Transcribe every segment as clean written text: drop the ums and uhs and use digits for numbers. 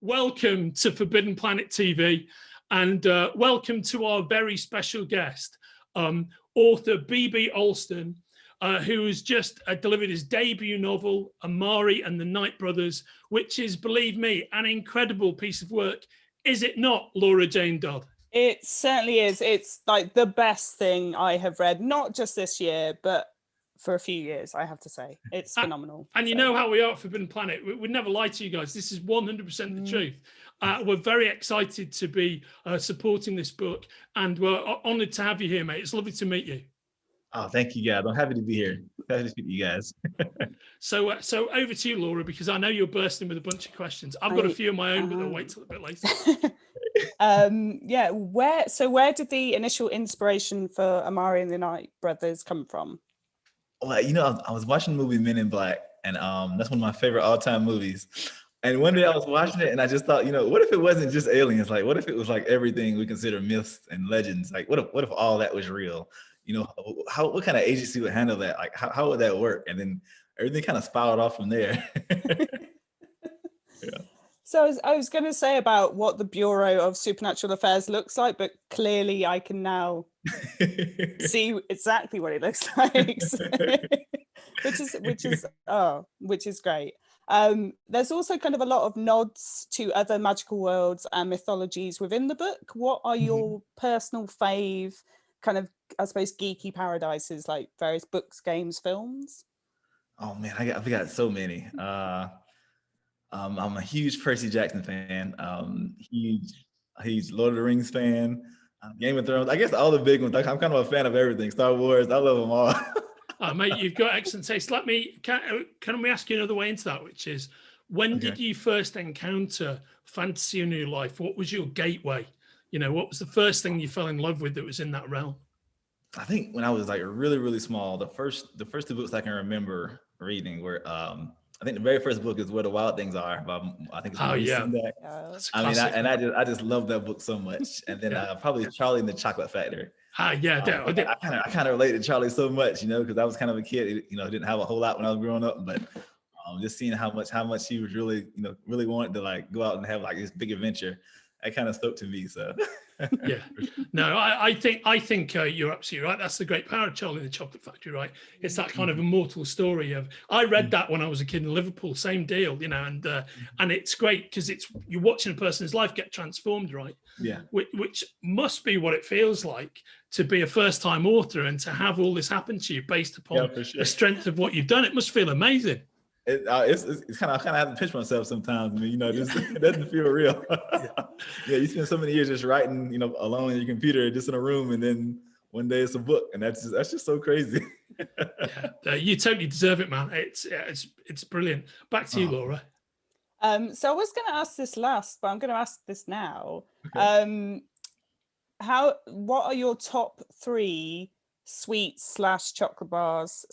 welcome to Forbidden Planet TV, and welcome to our very special guest, author B.B. Alston, who has just delivered his debut novel, Amari and the Night Brothers, which is, believe me, an incredible piece of work. Is it not, Laura Jane Dodd? It certainly is. It's like the best thing I have read, not just this year, but for a few years, I have to say. It's phenomenal. And you know how we are at Forbidden Planet. We'd never lie to you guys. This is 100% the truth. We're very excited to be supporting this book, and we're honoured to have you here, mate. It's lovely to meet you. Oh, thank you, guys. I'm happy to be here. Happy to speak to you guys. So over to you, Laura, because I know you're bursting with a bunch of questions. I've got a few of my own, but I'll wait till a bit later. Yeah, where did the initial inspiration for Amari and the Night Brothers come from? Well, you know, I was watching the movie Men in Black, and that's one of my favorite all-time movies. And one day I was watching it, and I just thought, you know, what if it wasn't just aliens? Like, what if it was like everything we consider myths and legends? Like, what if all that was real? You know, what kind of agency would handle that? Like, how would that work? And then everything kind of spiraled off from there. Yeah. So I was going to say about what the Bureau of Supernatural Affairs looks like, but clearly I can now see exactly what it looks like, which is great. There's also kind of a lot of nods to other magical worlds and mythologies within the book. What are your personal fave kind of, I suppose, geeky paradises, like various books, games, films? Oh man, I've got so many. I'm a huge Percy Jackson fan. Huge Lord of the Rings fan. Game of Thrones. I guess all the big ones. I'm kind of a fan of everything. Star Wars. I love them all. Oh, mate, you've got excellent taste. Can we ask you another way into that, which is, when did you first encounter fantasy in your life? What was your gateway? You know, what was the first thing you fell in love with that was in that realm? I think when I was like really, really small, the first two books I can remember reading were I think the very first book is Where the Wild Things Are. I think it's Sumner. I just love that book so much. And then probably Charlie and the Chocolate Factory. I kind of relate to Charlie so much, you know, because I was kind of a kid, you know, didn't have a whole lot when I was growing up, but just seeing how much he was really, you know, really wanted to like go out and have like this big adventure, that kind of spoke to me. So yeah, no, I think you're absolutely right. That's the great power of Charlie and the Chocolate Factory, right? It's that kind of immortal story of. I read that when I was a kid in Liverpool, same deal, you know, and it's great because you're watching a person's life get transformed, right? Yeah, which must be what it feels like to be a first-time author and to have all this happen to you based upon the strength of what you've done. It must feel amazing. It's kind of have to pinch myself sometimes. I mean, you know, it doesn't feel real. Yeah, you spend so many years just writing, you know, alone in your computer, just in a room, and then one day it's a book, and that's just so crazy. You totally deserve it, man. It's brilliant. Back to you, Laura. So I was going to ask this last, but I'm going to ask this now. Okay. What are your top 3 sweets / chocolate bars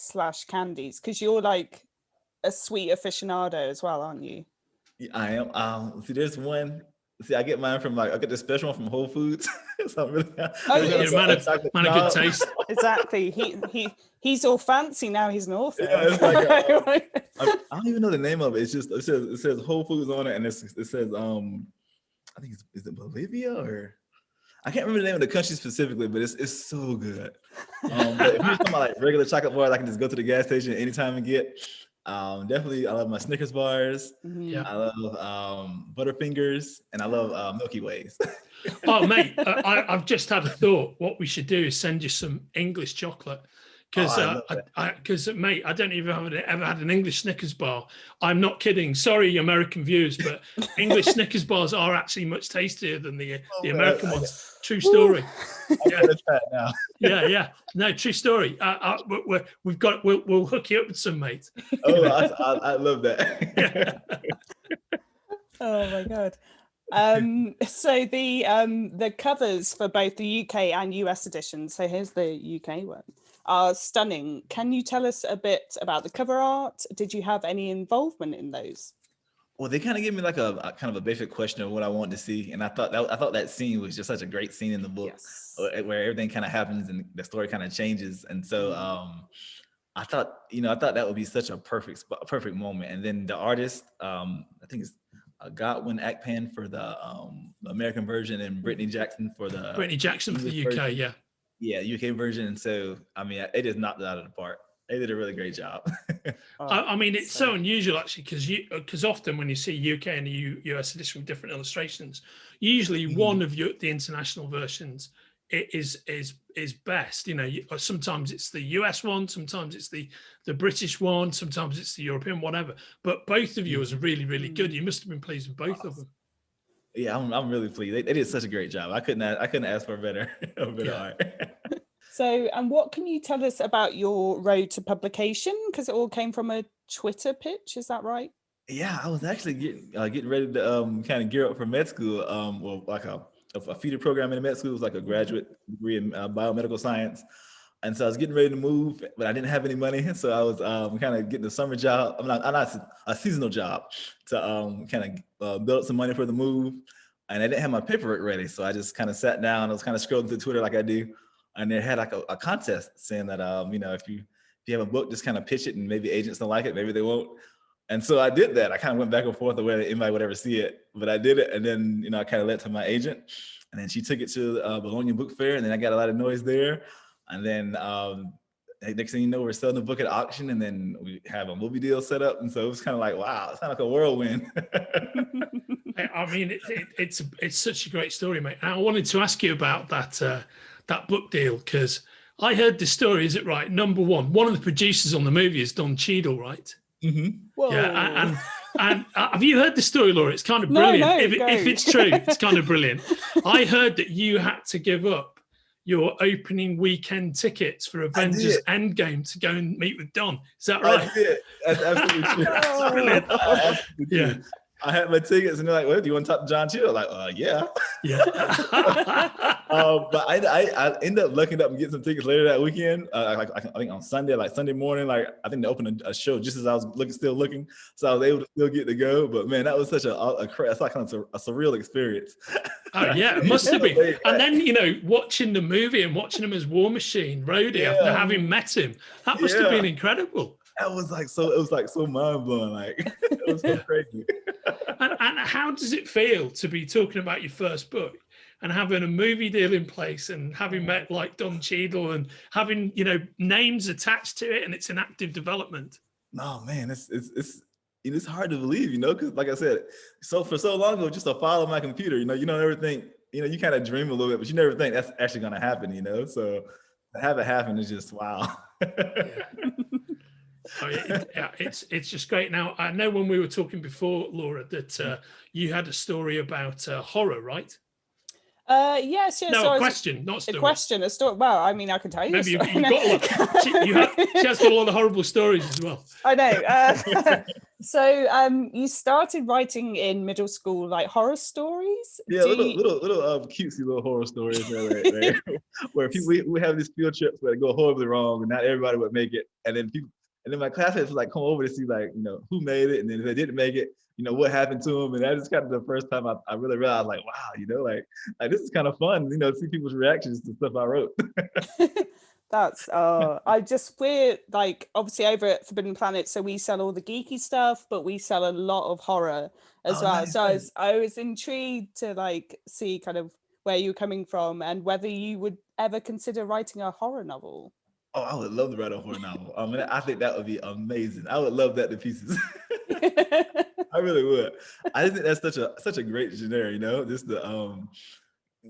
/ candies? Because you're like a sweet aficionado as well, aren't you? Yeah, I am. See, there's one. See, I get mine from I get the special one from Whole Foods. So really, man of good taste. Exactly. He's all fancy now. He's an author. Yeah, it's like, I don't even know the name of it. It's just it says Whole Foods on it, and it says I think is it Bolivia or I can't remember the name of the country specifically, but it's so good. But if you're talking about like regular chocolate bars, I can just go to the gas station anytime and get. Definitely, I love my Snickers bars. Yeah, I love Butterfingers, and I love Milky Ways. Oh, mate, I've just had a thought. What we should do is send you some English chocolate. Because, mate, I don't even have ever had an English Snickers bar. I'm not kidding. Sorry, American viewers, but English Snickers bars are actually much tastier than the American ones. True story. Yeah. I'm gonna try it now. Yeah. No, true story. We'll hook you up with some, mate. Oh, I love that. Yeah. Oh my God. So the covers for both the UK and US editions. So here's the UK one. Are stunning. Can you tell us a bit about the cover art? Did you have any involvement in those? Well, they kind of gave me like a kind of a basic question of what I wanted to see, and I thought that scene was just such a great scene in the book, where everything kind of happens and the story kind of changes. And so I thought that would be such a perfect moment. And then the artist, I think it's Godwin Akpan for the American version, and Brittany Jackson for the UK, yeah. Yeah, UK version. And so, I mean, they just knocked it out of the park. They did a really great job. I mean, it's so unusual actually, because often when you see UK and US edition with different illustrations, usually one of the international versions is best. You know, sometimes it's the US one, sometimes it's the British one, sometimes it's the European, whatever. But both of you are really, really good. You must have been pleased with both of them. Yeah, I'm really pleased. They did such a great job. I couldn't ask for a better art. So, and what can you tell us about your road to publication? Because it all came from a Twitter pitch, is that right? Yeah, I was actually getting ready to kind of gear up for med school. Well, like a feeder program in med school. It was like a graduate degree in biomedical science. And so I was getting ready to move, but I didn't have any money. So I was kind of getting a summer job. I'm not a seasonal job to kind of build up some money for the move. And I didn't have my paperwork ready. So I just kind of sat down. I was kind of scrolling through Twitter like I do. And they had like a contest saying that, you know, if you have a book, just kind of pitch it, and maybe agents don't like it, maybe they won't. And so I did that. I kind of went back and forth whether anybody would ever see it, but I did it. And then, you know, I kind of led to my agent, and then she took it to Bologna Book Fair, and then I got a lot of noise there. And then next thing you know, we're selling the book at auction, and then we have a movie deal set up. And so it was kind of like, wow, it's kind of like a whirlwind. I mean, it's such a great story, mate. And I wanted to ask you about that book deal, because I heard this story. Is it right? Number one of the producers on the movie is Don Cheadle, right? Whoa. Yeah, and have you heard the story, Laura? It's kind of brilliant. No, if it's true, it's kind of brilliant. I heard that you had to give up your opening weekend tickets for Avengers Endgame to go and meet with Don. Is that right? I did. That's absolutely true. That's brilliant. Yeah. I had my tickets, and they're like, "Well, do you want to talk to John Cheadle?" Like, yeah. But I ended up looking up and getting some tickets later that weekend. I think on Sunday, like Sunday morning, like I think they opened a show just as I was still looking, so I was able to still get to go. But man, that was such it's like kind of a surreal experience. Oh yeah, it must have been. And then, you know, watching the movie and watching him as War Machine, Rhodey, after having met him, that must have been incredible. That was like so. It was like so mind blowing. Like it was so crazy. And how does it feel to be talking about your first book and having a movie deal in place and having met like Don Cheadle and having, you know, names attached to it, and it's an active development? No, man, it's hard to believe, you know, because like I said, for so long ago, just a file on my computer, you know, you don't ever think, you know, you kind of dream a little bit, but you never think that's actually going to happen, you know. So to have it happen is just wow. Oh, yeah, it's just great. Now, I know when we were talking before, Laura, that you had a story about horror, right? Yes. No, a question, not a story. A question, a story. Well, I mean, I can tell you. Maybe you've got she has got a lot of horrible stories as well. I know. So you started writing in middle school, like horror stories? Yeah, little cutesy little horror stories where people we have these field trips where they go horribly wrong, and not everybody would make it, and then my classmates would like come over to see, like, you know, who made it, and then if they didn't make it, you know, what happened to them. And that is kind of the first time I really realized, like, wow, you know, like this is kind of fun, you know, to see people's reactions to stuff I wrote. That's we're like, obviously over at Forbidden Planet, so we sell all the geeky stuff, but we sell a lot of horror as well. Nice. So I was intrigued to like see kind of where you're coming from and whether you would ever consider writing a horror novel. Oh, I would love to write a horror novel. I mean, I think that would be amazing. I would love that to pieces. I really would. I just think that's such a great genre, you know, just the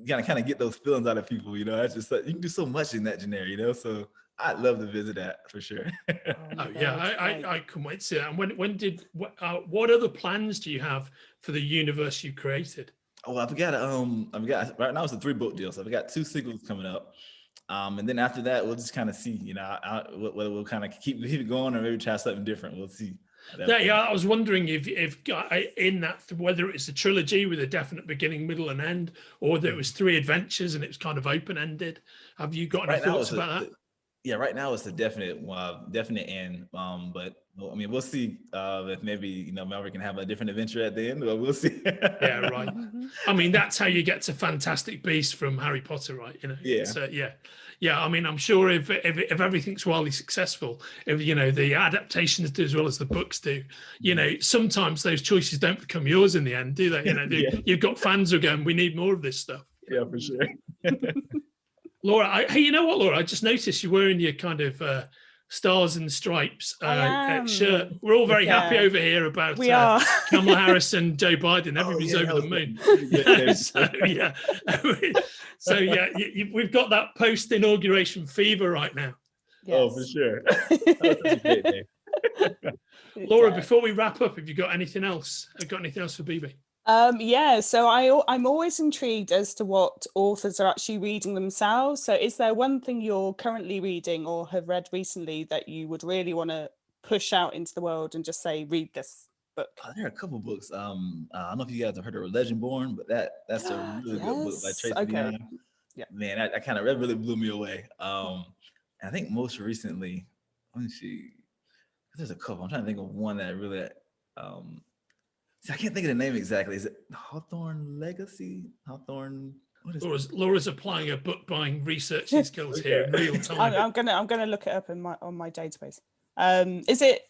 kind of get those feelings out of people, you know. That's just, you can do so much in that genre, you know. So I'd love to visit that for sure. Oh yeah, I couldn't wait to see that. And what other plans do you have for the universe you created? Oh, I've got right now it's a 3-book deal, so I've got 2 sequels coming up. And then after that, we'll just kind of see, you know, whether we'll kind of keep it going or maybe try something different. We'll see. Yeah, I was wondering if in that, whether it's a trilogy with a definite beginning, middle, and end, or whether it was 3 adventures and it was kind of open-ended. Have you got any thoughts about that? Yeah, right now it's a definite end. But I mean, we'll see if maybe, you know, Mallory can have a different adventure at the end. But we'll see. Yeah, right. I mean, that's how you get to Fantastic Beasts from Harry Potter, right? You know. Yeah. So Yeah, I mean, I'm sure if everything's wildly successful, if the adaptations do as well as the books do, sometimes those choices don't become yours in the end, do they? You've got fans who are going, we need more of this stuff. Yeah, for sure. Laura, hey, you know what, Laura? I just noticed you're wearing your kind of stars and stripes shirt. We're all very happy over here about Kamala Harris and Joe Biden. Everybody's over the moon. So we've got that post-inauguration fever right now. Yes. Oh, for sure. That's a great day. Laura, before we wrap up, have you got anything else? Got anything else for BB? So I'm always intrigued as to what authors are actually reading themselves. So is there one thing you're currently reading or have read recently that you would really want to push out into the world and just say, read this book? There are a couple books. I don't know if you guys have heard of Legendborn, but that's a really good book by Tracy Deonn. Yeah. Man, that really blew me away. And I think most recently, let me see, there's a couple. I'm trying to think of one that really I can't think of the name exactly. Is it Hawthorne Legacy? Hawthorne. What is Laura's applying her book buying researching skills here in real time. I'm gonna look it up on my database. Is it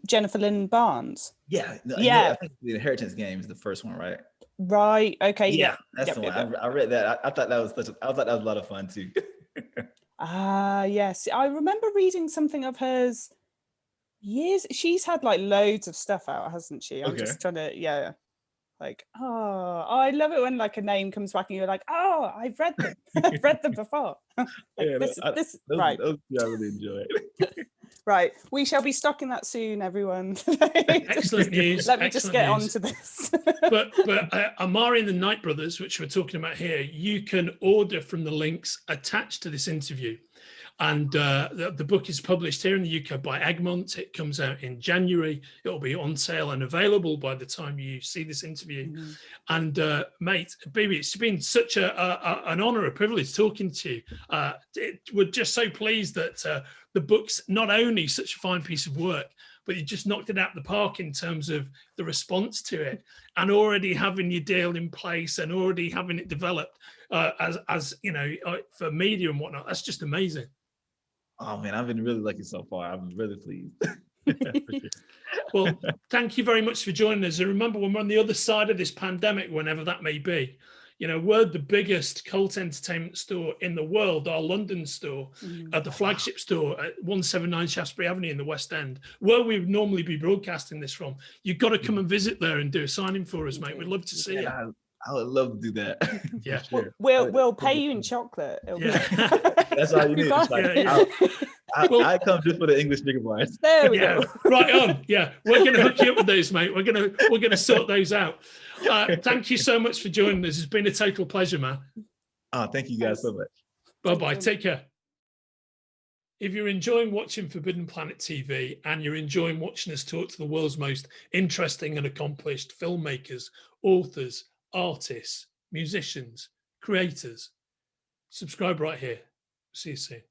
Jennifer Lynn Barnes? Yeah. I think the Inheritance Game is the first one, right? Right. Okay. Yeah. That's the one. I read that. I thought that was a lot of fun too. Yes. I remember reading something of hers. Years, she's had like loads of stuff out, hasn't she? I'm just trying to, I love it when like a name comes back and you're like, oh, I've read them, I've read them before. Right. Those I really enjoy. Right, we shall be stocking that soon, everyone. Excellent news. Let me just get on to this. but Amari and the Knight Brothers, which we're talking about here, you can order from the links attached to this interview. And the book is published here in the UK by Egmont. It comes out in January. It'll be on sale and available by the time you see this interview. And mate, baby, it's been such an honor, a privilege talking to you. We're just so pleased that the book's not only such a fine piece of work, but you just knocked it out of the park in terms of the response to it, and already having your deal in place and already having it developed as for media and whatnot. That's just amazing. Oh man, I've been really lucky so far. I'm really pleased. Well, thank you very much for joining us. And remember, when we're on the other side of this pandemic, whenever that may be, we're the biggest cult entertainment store in the world, our London store, the flagship store at 179 Shaftesbury Avenue in the West End, where we would normally be broadcasting this from. You've got to come and visit there and do a signing for us, mate. We'd love to see you. I would love to do that. Yeah, sure. We'll pay you in chocolate. That's all you need. I come just for the English speaking bars. There we go. Right on. Yeah, we're going to hook you up with those, mate. We're gonna sort those out. Thank you so much for joining us. It's been a total pleasure, man. Oh, thank you guys so much. Bye-bye. Take care. If you're enjoying watching Forbidden Planet TV and you're enjoying watching us talk to the world's most interesting and accomplished filmmakers, authors, artists, musicians, creators, subscribe right here. See you soon.